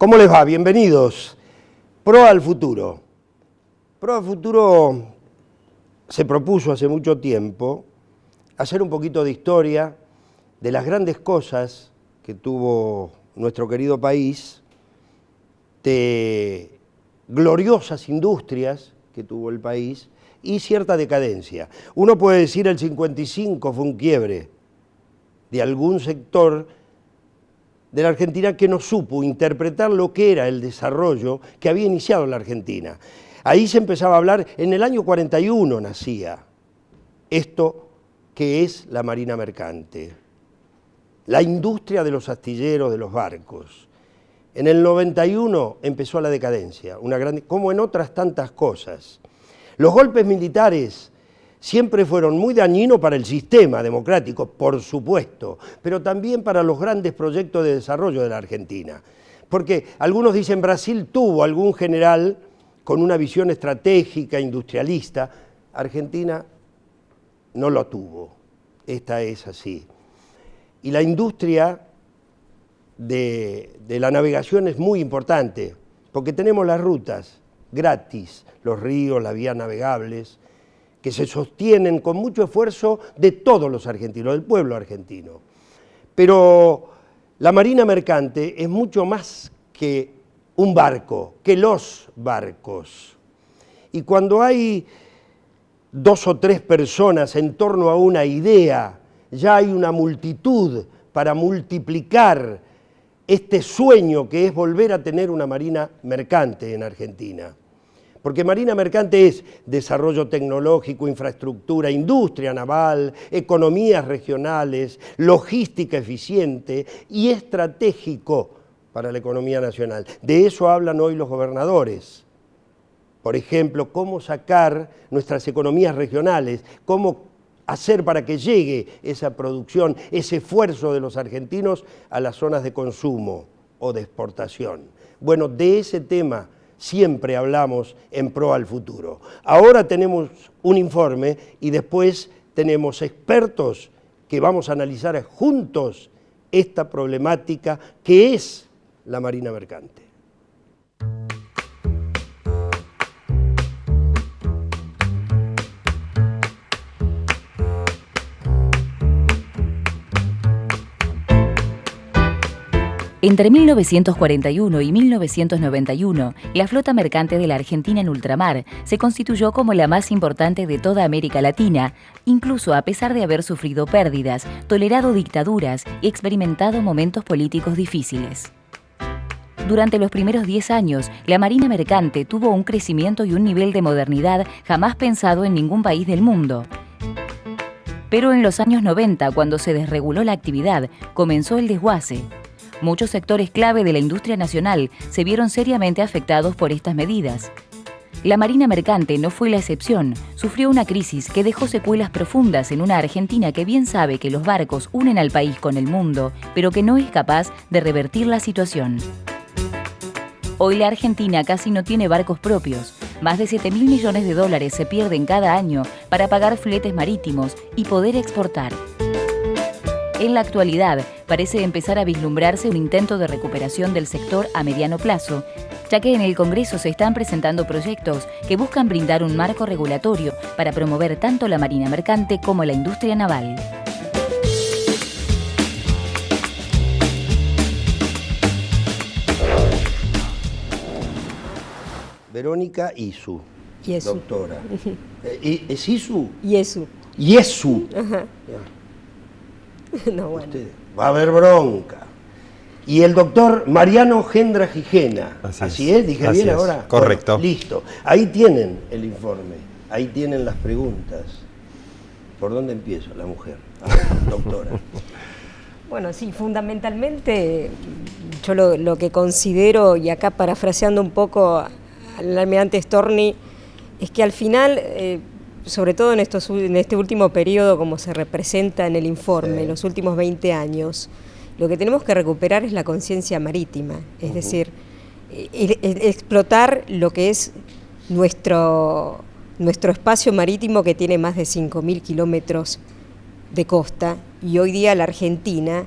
¿Cómo les va? Bienvenidos. Proa al Futuro. Proa al Futuro se propuso hace mucho tiempo hacer un poquito de historia de las grandes cosas que tuvo nuestro querido país, de gloriosas industrias que tuvo el país y cierta decadencia. Uno puede decir el 55 fue un quiebre de algún sector de la Argentina que no supo interpretar lo que era el desarrollo que había iniciado la Argentina. Ahí se empezaba a hablar, en el año 41 nacía esto que es la marina mercante, la industria de los astilleros, de los barcos. En el 91 empezó la decadencia, como en otras tantas cosas. Los golpes militares siempre fueron muy dañinos para el sistema democrático, por supuesto, pero también para los grandes proyectos de desarrollo de la Argentina. Porque algunos dicen Brasil tuvo algún general con una visión estratégica, industrialista. Argentina no lo tuvo. Esta es así. Y la industria de la navegación es muy importante, porque tenemos las rutas gratis, los ríos, las vías navegables, que se sostienen con mucho esfuerzo de todos los argentinos, del pueblo argentino. Pero la marina mercante es mucho más que un barco, que los barcos. Y cuando hay 2 o 3 personas en torno a una idea, ya hay una multitud para multiplicar este sueño que es volver a tener una marina mercante en Argentina. Porque marina mercante es desarrollo tecnológico, infraestructura, industria naval, economías regionales, logística eficiente y estratégico para la economía nacional. De eso hablan hoy los gobernadores. Por ejemplo, cómo sacar nuestras economías regionales, cómo hacer para que llegue esa producción, ese esfuerzo de los argentinos a las zonas de consumo o de exportación. Bueno, de ese tema siempre hablamos en Proa al Futuro. Ahora tenemos un informe y después tenemos expertos que vamos a analizar juntos esta problemática que es la marina mercante. Entre 1941 y 1991, la flota mercante de la Argentina en ultramar se constituyó como la más importante de toda América Latina, incluso a pesar de haber sufrido pérdidas, tolerado dictaduras y experimentado momentos políticos difíciles. Durante los primeros 10 años, la marina mercante tuvo un crecimiento y un nivel de modernidad jamás pensado en ningún país del mundo. Pero en los años 90, cuando se desreguló la actividad, comenzó el desguace. Muchos sectores clave de la industria nacional se vieron seriamente afectados por estas medidas. La marina mercante no fue la excepción, sufrió una crisis que dejó secuelas profundas en una Argentina que bien sabe que los barcos unen al país con el mundo, pero que no es capaz de revertir la situación. Hoy la Argentina casi no tiene barcos propios. Más de 7.000 millones de dólares se pierden cada año para pagar fletes marítimos y poder exportar. En la actualidad, parece empezar a vislumbrarse un intento de recuperación del sector a mediano plazo, ya que en el Congreso se están presentando proyectos que buscan brindar un marco regulatorio para promover tanto la marina mercante como la industria naval. Verónica Isu, Yesu. doctora. ¿Es Isu? Yesu. Yesu. Ajá. No, bueno. Va a haber bronca. Y el doctor Mariano Gendra Gijena. Así es, dije bien ahora. Correcto. Bueno, listo. Ahí tienen el informe, ahí tienen las preguntas. ¿Por dónde empiezo? La mujer, doctora. Bueno, sí, fundamentalmente yo lo que considero, y acá parafraseando un poco al almirante Storni, es que al final, sobre todo en este último periodo, como se representa en el informe, Sí. en los últimos 20 años, lo que tenemos que recuperar es la conciencia marítima, es decir, explotar lo que es nuestro espacio marítimo, que tiene más de 5.000 kilómetros de costa, y hoy día la Argentina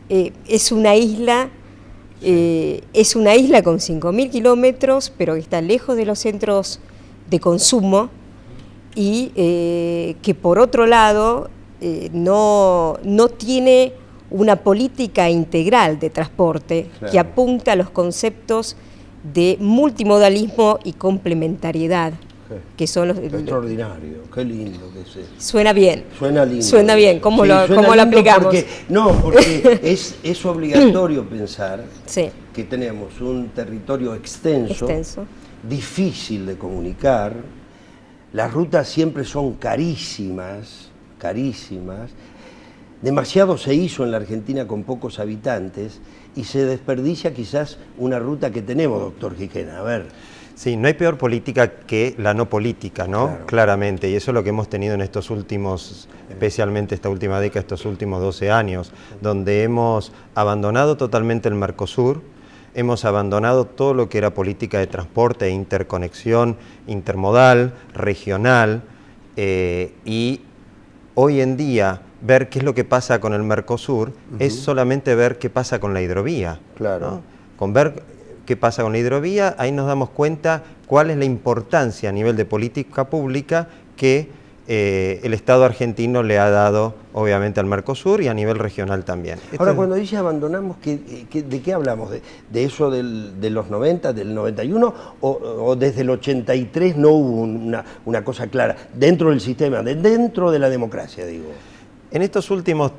es una isla Es una isla con 5.000 kilómetros, pero que está lejos de los centros de consumo y que por otro lado no tiene una política integral de transporte, claro, que apunta a los conceptos de multimodalismo y complementariedad, que son los... Extraordinario, qué lindo que es. Suena bien. Suena lindo. Suena bien, ¿cómo, sí, ¿cómo lo aplicamos? Porque es obligatorio pensar, sí, que tenemos un territorio extenso, difícil de comunicar, las rutas siempre son carísimas, demasiado se hizo en la Argentina con pocos habitantes y se desperdicia quizás una ruta que tenemos, doctor Gijena. A ver. Sí, no hay peor política que la no política, ¿no? Claro. Claramente, y eso es lo que hemos tenido en estos últimos, especialmente esta última década, estos últimos 12 años, donde hemos abandonado totalmente el Mercosur, hemos abandonado todo lo que era política de transporte e interconexión intermodal, regional, y hoy en día ver qué es lo que pasa con el Mercosur es solamente ver qué pasa con la hidrovía. Claro. ¿no? Con ver qué pasa con la hidrovía, ahí nos damos cuenta cuál es la importancia a nivel de política pública que el Estado argentino le ha dado, obviamente, al Mercosur y a nivel regional también. Ahora, cuando dice abandonamos, ¿de qué hablamos? ¿De eso de los 90, del 91? ¿O desde el 83 no hubo una cosa clara? Dentro del sistema, dentro de la democracia, digo. En estos últimos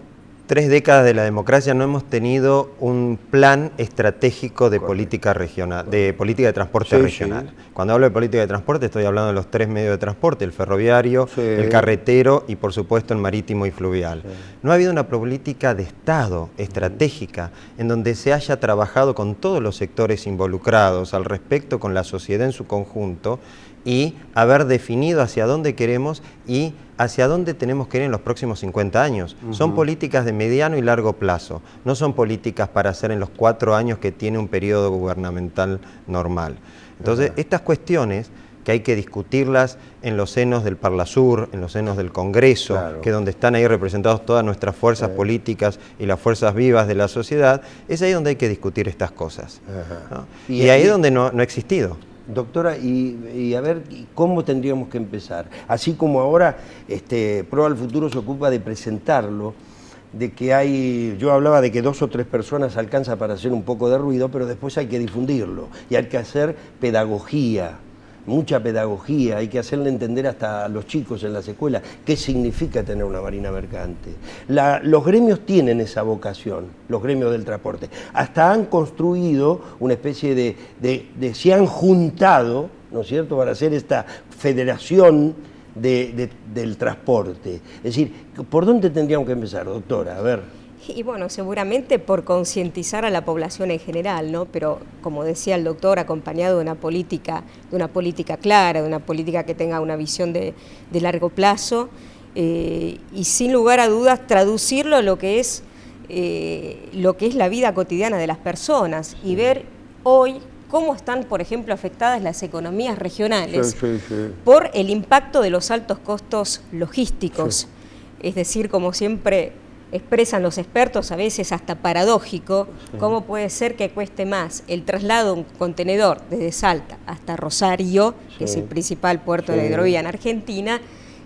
3 décadas de la democracia no hemos tenido un plan estratégico de política regional, de política de transporte regional. Sí. Cuando hablo de política de transporte estoy hablando de los 3 medios de transporte, el ferroviario, el carretero y por supuesto el marítimo y fluvial. No ha habido una política de Estado estratégica en donde se haya trabajado con todos los sectores involucrados al respecto, con la sociedad en su conjunto, y haber definido hacia dónde queremos y hacia dónde tenemos que ir en los próximos 50 años. Son políticas de mediano y largo plazo, no son políticas para hacer en los 4 años que tiene un periodo gubernamental normal. Entonces, estas cuestiones que hay que discutirlas en los senos del Parlasur, en los senos del Congreso, que es donde están ahí representadas todas nuestras fuerzas políticas y las fuerzas vivas de la sociedad, es ahí donde hay que discutir estas cosas. ¿no? Y ahí es donde no ha existido. Doctora, y a ver, ¿cómo tendríamos que empezar? Así como ahora Pro al Futuro se ocupa de presentarlo, de que yo hablaba de que 2 o 3 personas alcanza para hacer un poco de ruido, pero después hay que difundirlo y hay que hacer pedagogía, mucha pedagogía, hay que hacerle entender hasta a los chicos en las escuelas qué significa tener una marina mercante. Los gremios tienen esa vocación, los gremios del transporte. Hasta han construido una especie de se han juntado, ¿no es cierto?, para hacer esta federación del transporte. Es decir, ¿por dónde tendríamos que empezar, doctora? A ver. Y bueno, seguramente por concientizar a la población en general, ¿no? Pero como decía el doctor, acompañado de una política clara, de una política que tenga una visión de largo plazo, y sin lugar a dudas traducirlo a lo que es la vida cotidiana de las personas y ver hoy cómo están, por ejemplo, afectadas las economías regionales por el impacto de los altos costos logísticos. Es decir, como siempre expresan los expertos, a veces hasta paradójico, cómo puede ser que cueste más el traslado de un contenedor desde Salta hasta Rosario, que es el principal puerto de la hidrovía en Argentina,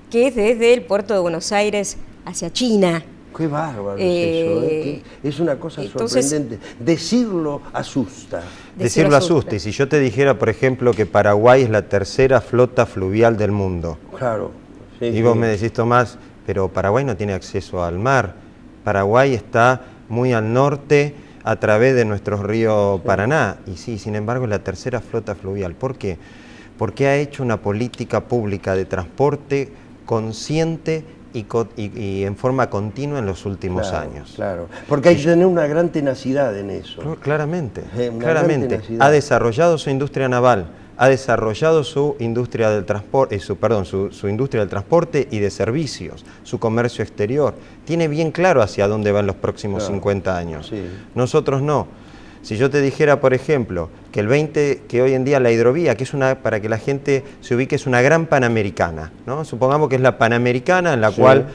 que es desde el puerto de Buenos Aires hacia China. Qué bárbaro es eso, es una cosa sorprendente. Decirlo asusta. Decirlo asusta. Y si yo te dijera, por ejemplo, que Paraguay es la 3ª flota fluvial del mundo. Claro. Y vos me decís, Tomás, pero Paraguay no tiene acceso al mar. Paraguay está muy al norte a través de nuestro río Paraná. Y sí, sin embargo, es la 3ª flota fluvial. ¿Por qué? Porque ha hecho una política pública de transporte consciente y en forma continua en los últimos años. Claro, porque hay que tener una gran tenacidad en eso. Claramente, claramente. Ha desarrollado su industria naval, ha desarrollado su industria del transporte, su industria del transporte y de servicios, su comercio exterior. Tiene bien claro hacia dónde va en los próximos 50 años. Nosotros no. Si yo te dijera, por ejemplo, que hoy en día la hidrovía, que es para que la gente se ubique, es una gran panamericana, ¿no? Supongamos que es la panamericana en la cual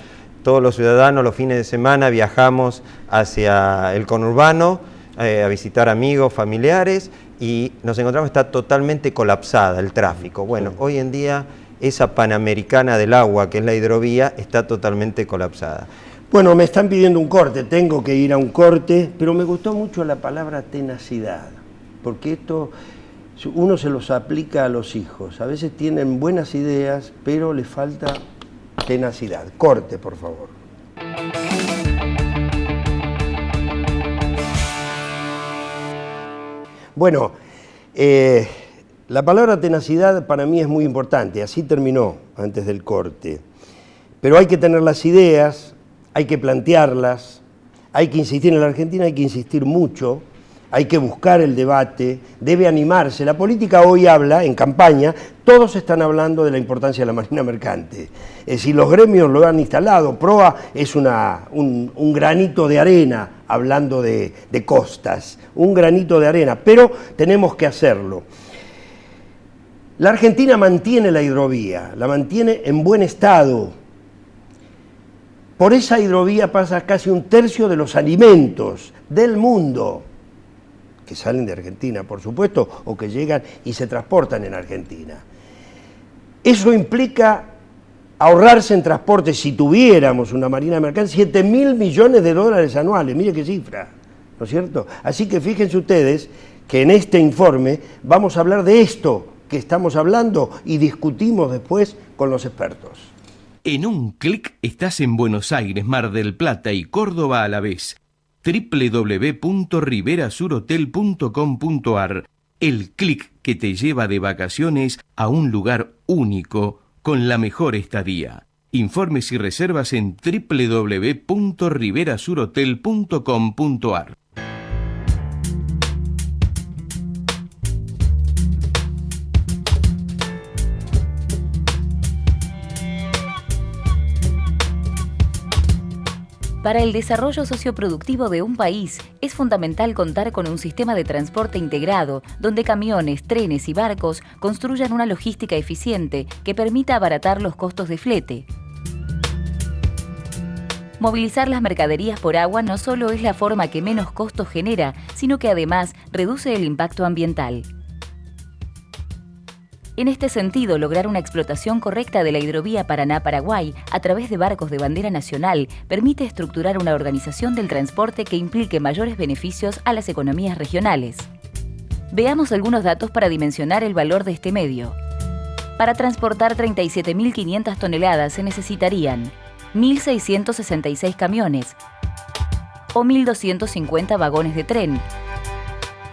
todos los ciudadanos los fines de semana viajamos hacia el conurbano a visitar amigos, familiares, y nos encontramos que está totalmente colapsada el tráfico. Bueno, hoy en día esa Panamericana del Agua, que es la hidrovía, está totalmente colapsada. Bueno, me están pidiendo un corte, tengo que ir a un corte, pero me gustó mucho la palabra tenacidad, porque esto uno se los aplica a los hijos. A veces tienen buenas ideas, pero les falta tenacidad. Corte, por favor. Bueno, la palabra tenacidad para mí es muy importante, así terminó antes del corte. Pero hay que tener las ideas, hay que plantearlas, hay que insistir en la Argentina, hay que insistir mucho, hay que buscar el debate, debe animarse. La política hoy habla, en campaña, todos están hablando de la importancia de la marina mercante. Es decir, los gremios lo han instalado, PROA es un granito de arena, hablando de costas, un granito de arena, pero tenemos que hacerlo. La Argentina mantiene la hidrovía, la mantiene en buen estado. Por esa hidrovía pasa casi un tercio de los alimentos del mundo, que salen de Argentina, por supuesto, o que llegan y se transportan en Argentina. Eso implica ahorrarse en transporte, si tuviéramos una marina mercante, 7.000 millones de dólares anuales, mire qué cifra, ¿no es cierto? Así que fíjense ustedes que en este informe vamos a hablar de esto que estamos hablando y discutimos después con los expertos. En un clic estás en Buenos Aires, Mar del Plata y Córdoba a la vez. www.riverasurhotel.com.ar, el clic que te lleva de vacaciones a un lugar único con la mejor estadía. Informes y reservas en www.riverasurhotel.com.ar. Para el desarrollo socioproductivo de un país, es fundamental contar con un sistema de transporte integrado, donde camiones, trenes y barcos construyan una logística eficiente que permita abaratar los costos de flete. Movilizar las mercaderías por agua no solo es la forma que menos costos genera, sino que además reduce el impacto ambiental. En este sentido, lograr una explotación correcta de la hidrovía Paraná-Paraguay a través de barcos de bandera nacional permite estructurar una organización del transporte que implique mayores beneficios a las economías regionales. Veamos algunos datos para dimensionar el valor de este medio. Para transportar 37.500 toneladas se necesitarían 1.666 camiones o 1.250 vagones de tren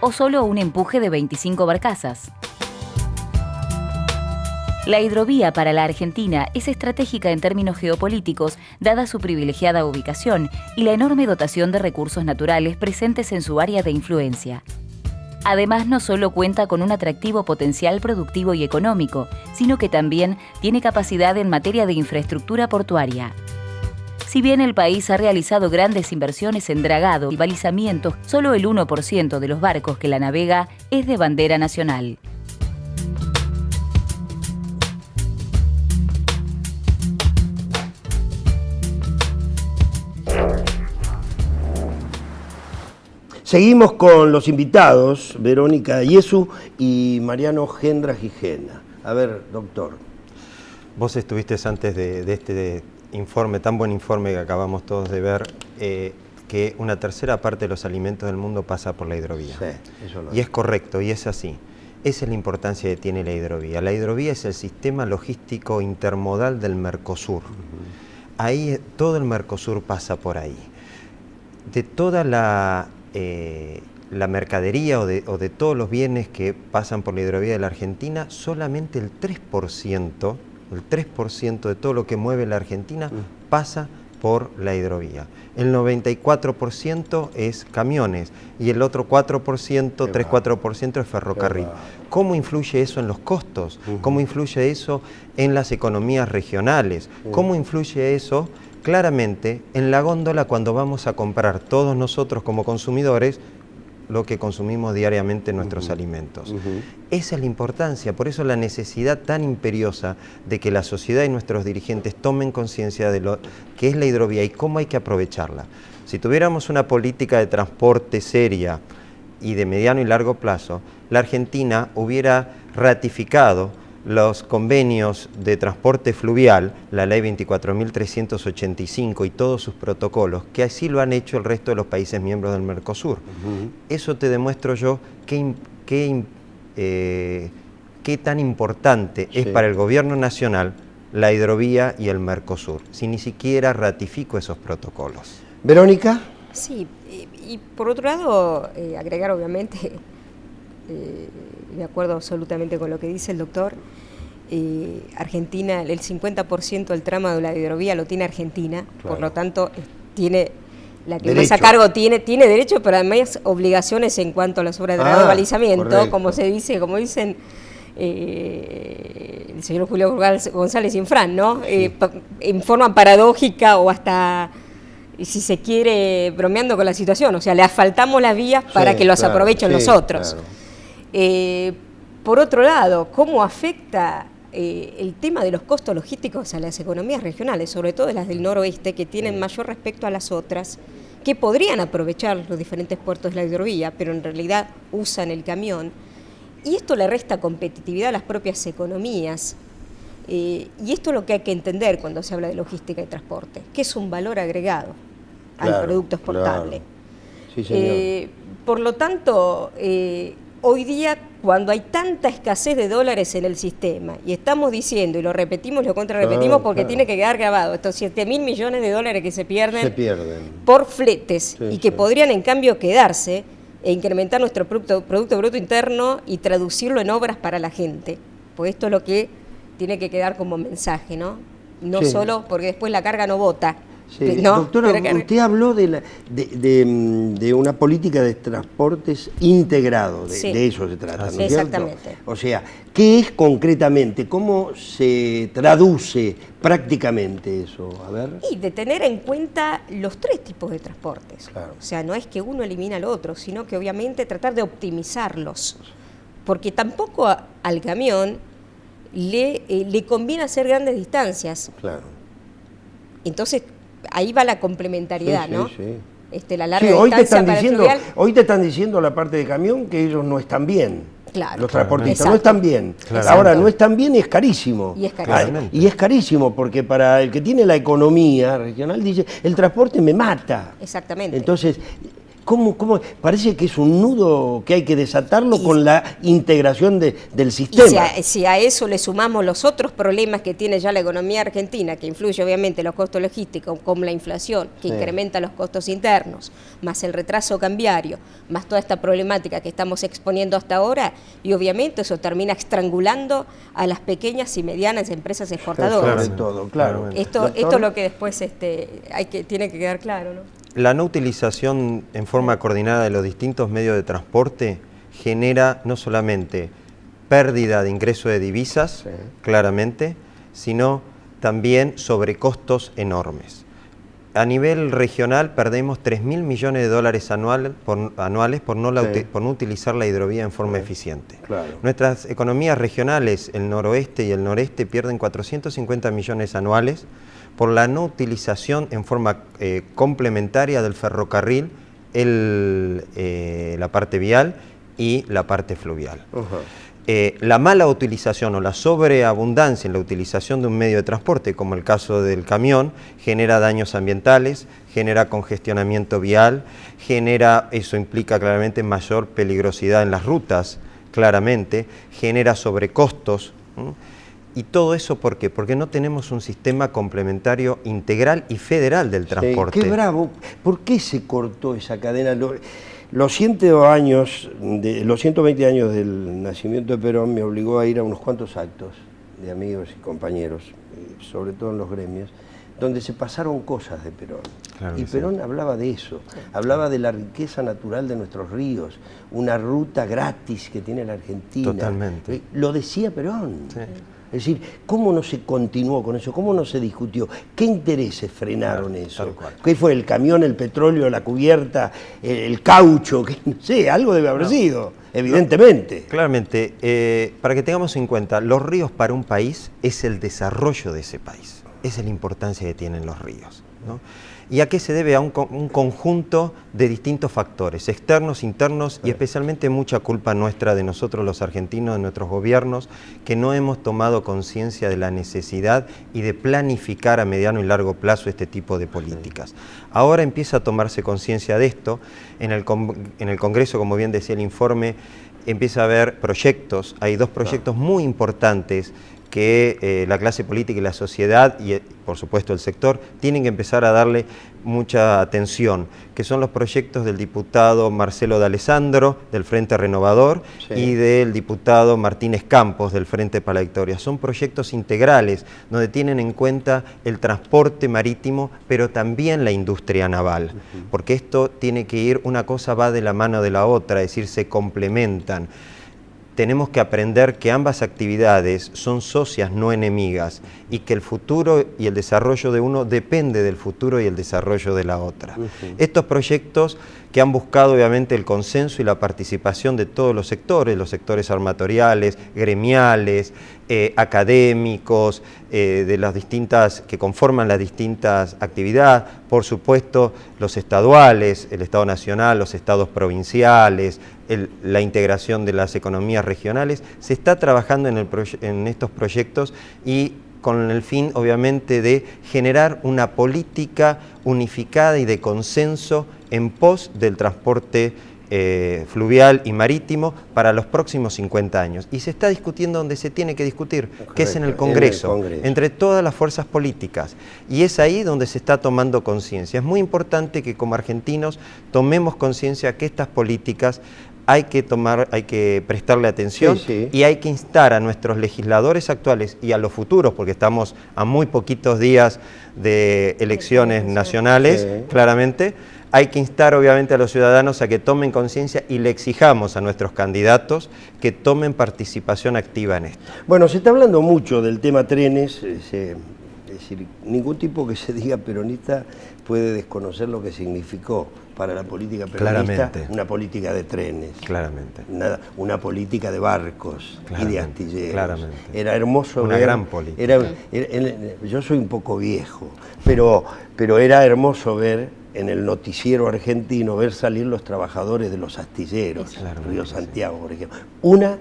o solo un empuje de 25 barcazas. La hidrovía para la Argentina es estratégica en términos geopolíticos, dada su privilegiada ubicación y la enorme dotación de recursos naturales presentes en su área de influencia. Además, no solo cuenta con un atractivo potencial productivo y económico, sino que también tiene capacidad en materia de infraestructura portuaria. Si bien el país ha realizado grandes inversiones en dragado y balizamiento, solo el 1% de los barcos que la navega es de bandera nacional. Seguimos con los invitados, Verónica Iesu y Mariano Gendra Gijena. A ver, doctor. Vos estuviste antes de este informe, tan buen informe que acabamos todos de ver, que una tercera parte de los alimentos del mundo pasa por la hidrovía. Sí, eso lo y es correcto, y es así. Esa es la importancia que tiene la hidrovía. La hidrovía es el sistema logístico intermodal del Mercosur. Ahí, todo el Mercosur pasa por ahí. De toda la mercadería o de todos los bienes que pasan por la hidrovía de la Argentina, solamente el 3% de todo lo que mueve la Argentina pasa por la hidrovía. El 94% es camiones y el otro 4%, 3-4% es ferrocarril. ¿Cómo influye eso en los costos? ¿Cómo influye eso en las economías regionales? ¿Cómo influye eso claramente en la góndola cuando vamos a comprar todos nosotros como consumidores lo que consumimos diariamente en nuestros alimentos. Esa es la importancia, por eso la necesidad tan imperiosa de que la sociedad y nuestros dirigentes tomen conciencia de lo que es la hidrovía y cómo hay que aprovecharla. Si tuviéramos una política de transporte seria y de mediano y largo plazo, la Argentina hubiera ratificado los convenios de transporte fluvial, la ley 24.385 y todos sus protocolos, que así lo han hecho el resto de los países miembros del Mercosur. Eso te demuestro yo qué tan importante es para el gobierno nacional la hidrovía y el Mercosur, si ni siquiera ratifico esos protocolos. Verónica. Sí, y por otro lado, agregar obviamente, de acuerdo absolutamente con lo que dice el doctor, Argentina, el 50% del tramo de la hidrovía lo tiene Argentina, claro. Por lo tanto tiene, la que Derecho. más a cargo tiene derecho, pero además obligaciones en cuanto a las obras de dragado y balizamiento, correcto. como dicen el señor Julio González Infran, ¿no? Sí. En forma paradójica o hasta, si se quiere, bromeando con la situación, o sea, le asfaltamos las vías para que los aprovechen los otros. Claro. Por otro lado, ¿cómo afecta el tema de los costos logísticos a las economías regionales, sobre todo las del noroeste, que tienen mayor respecto a las otras, que podrían aprovechar los diferentes puertos de la hidrovía, pero en realidad usan el camión? Y esto le resta competitividad a las propias economías. Y esto es lo que hay que entender cuando se habla de logística y transporte, que es un valor agregado al producto exportable. Claro. Sí, señor. Por lo tanto, hoy día, cuando hay tanta escasez de dólares en el sistema, y estamos diciendo, y lo repetimos, lo contrarrepetimos, porque tiene que quedar grabado, estos 7.000 millones de dólares que se pierden por fletes, y que podrían en cambio quedarse e incrementar nuestro Producto Bruto Interno y traducirlo en obras para la gente. Pues esto es lo que tiene que quedar como mensaje, ¿no? No solo porque después la carga no bota. Sí. ¿No? Doctora, usted habló de una política de transportes integrado, de eso se trata, ¿no es cierto? Exactamente. O sea, ¿qué es concretamente? ¿Cómo se traduce prácticamente eso? A ver. Y de tener en cuenta los tres tipos de transportes. Claro. O sea, no es que uno elimina al otro, sino que obviamente tratar de optimizarlos. Porque tampoco al camión le conviene hacer grandes distancias. Claro. Entonces, ahí va la complementariedad, ¿no? La larga hoy distancia para el fluvial. Hoy te están diciendo la parte de camión que ellos no están bien. Claro. Los transportistas Exacto. no están bien. Exacto. Ahora, no están bien y es carísimo. Y es carísimo. Y es carísimo porque para el que tiene la economía regional dice, el transporte me mata. Exactamente. Entonces, ¿cómo? Parece que es un nudo que hay que desatarlo con la integración del sistema. Y si a eso le sumamos los otros problemas que tiene ya la economía argentina, que influye obviamente los costos logísticos, como la inflación, que incrementa los costos internos, más el retraso cambiario, más toda esta problemática que estamos exponiendo hasta ahora, y obviamente eso termina estrangulando a las pequeñas y medianas empresas exportadoras. Sobre todo, claro. Esto es lo que después tiene que quedar claro, ¿no? La no utilización en forma coordinada de los distintos medios de transporte genera no solamente pérdida de ingreso de divisas, claramente, sino también sobrecostos enormes. A nivel regional perdemos 3.000 millones de dólares anuales por no utilizar la hidrovía en forma eficiente. Claro. Nuestras economías regionales, el noroeste y el noreste, pierden 450 millones anuales por la no utilización en forma complementaria del ferrocarril, la parte vial y la parte fluvial. La mala utilización o la sobreabundancia en la utilización de un medio de transporte, como el caso del camión, genera daños ambientales, genera congestionamiento vial, eso implica claramente mayor peligrosidad en las rutas, claramente, genera sobrecostos. ¿Y todo eso por qué? Porque no tenemos un sistema complementario integral y federal del transporte. Qué bravo. ¿Por qué se cortó esa cadena? Los 120 años del nacimiento de Perón me obligó a ir a unos cuantos actos de amigos y compañeros, sobre todo en los gremios, donde se pasaron cosas de Perón. Claro, y Perón hablaba de eso, hablaba de la riqueza natural de nuestros ríos, una ruta gratis que tiene la Argentina. Totalmente. Lo decía Perón. Es decir, ¿cómo no se continuó con eso? ¿Cómo no se discutió? ¿Qué intereses frenaron eso? Tal cual. ¿Qué fue? ¿El camión, el petróleo, la cubierta, el caucho? Que, no sé, algo debe haber sido, evidentemente. Claramente, para que tengamos en cuenta, los ríos para un país es el desarrollo de ese país. Esa es la importancia que tienen los ríos, ¿no? ¿Y a qué se debe? A un conjunto de distintos factores, externos, internos y especialmente mucha culpa nuestra, de nosotros los argentinos, de nuestros gobiernos, que no hemos tomado conciencia de la necesidad y de planificar a mediano y largo plazo este tipo de políticas. Ahora empieza a tomarse conciencia de esto. En el Congreso, como bien decía el informe, empieza a haber proyectos, hay dos proyectos muy importantes que la clase política y la sociedad y por supuesto el sector tienen que empezar a darle mucha atención, que son los proyectos del diputado Marcelo D'Alessandro del Frente Renovador y del diputado Martínez Campos del Frente para la Victoria. Son proyectos integrales donde tienen en cuenta el transporte marítimo, pero también la industria naval, porque esto tiene que ir, una cosa va de la mano de la otra, es decir, se complementan. Tenemos que aprender que ambas actividades son socias, no enemigas, y que el futuro y el desarrollo de uno depende del futuro y el desarrollo de la otra. Estos proyectos que han buscado obviamente el consenso y la participación de todos los sectores armatoriales, gremiales, académicos, de las distintas, que conforman las distintas actividades, por supuesto los estaduales, el Estado Nacional, los estados provinciales, la integración de las economías regionales. Se está trabajando en estos proyectos y con el fin obviamente de generar una política unificada y de consenso en pos del transporte fluvial y marítimo para los próximos 50 años. Y se está discutiendo donde se tiene que discutir, que es en el Congreso, entre todas las fuerzas políticas. Y es ahí donde se está tomando conciencia. Es muy importante que como argentinos tomemos conciencia que estas políticas hay que prestarle atención y hay que instar a nuestros legisladores actuales y a los futuros, porque estamos a muy poquitos días de elecciones nacionales, claramente. Hay que instar obviamente a los ciudadanos a que tomen conciencia y le exijamos a nuestros candidatos que tomen participación activa en esto. Bueno, se está hablando mucho del tema trenes, es decir, ningún tipo que se diga peronista puede desconocer lo que significó para la política peronista una política de trenes. Claramente. Una política de barcos y de astilleros. Claramente. Era hermoso una ver, gran política. Yo soy un poco viejo, pero era hermoso ver en el noticiero argentino, ver salir los trabajadores de los astilleros, Río Santiago, por ejemplo. Una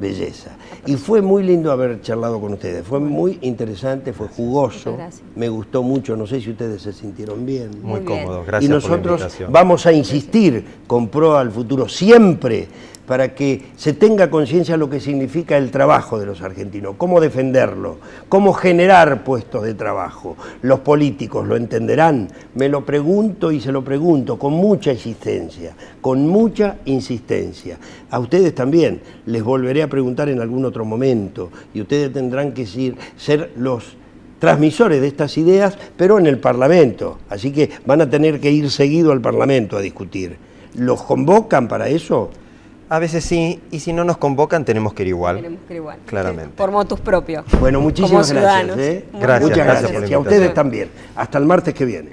belleza. Y fue muy lindo haber charlado con ustedes, fue muy interesante, fue jugoso, me gustó mucho, no sé si ustedes se sintieron bien. Muy cómodo, gracias. Y nosotros por la invitación. Vamos a insistir con Pro al Futuro siempre para que se tenga conciencia de lo que significa el trabajo de los argentinos, cómo defenderlo, cómo generar puestos de trabajo. Los políticos lo entenderán, me lo pregunto y se lo pregunto con mucha insistencia, A ustedes también les volveré a preguntar en algún otro momento y ustedes tendrán que ser los transmisores de estas ideas, pero en el Parlamento. Así que van a tener que ir seguido al Parlamento a discutir. ¿Los convocan para eso? A veces sí, y si no nos convocan tenemos que ir igual. Tenemos que ir igual. Claramente. Por motus propios. Bueno, muchísimas gracias. Gracias, Muchas gracias gracias. por la Y a ustedes también. Hasta el martes que viene.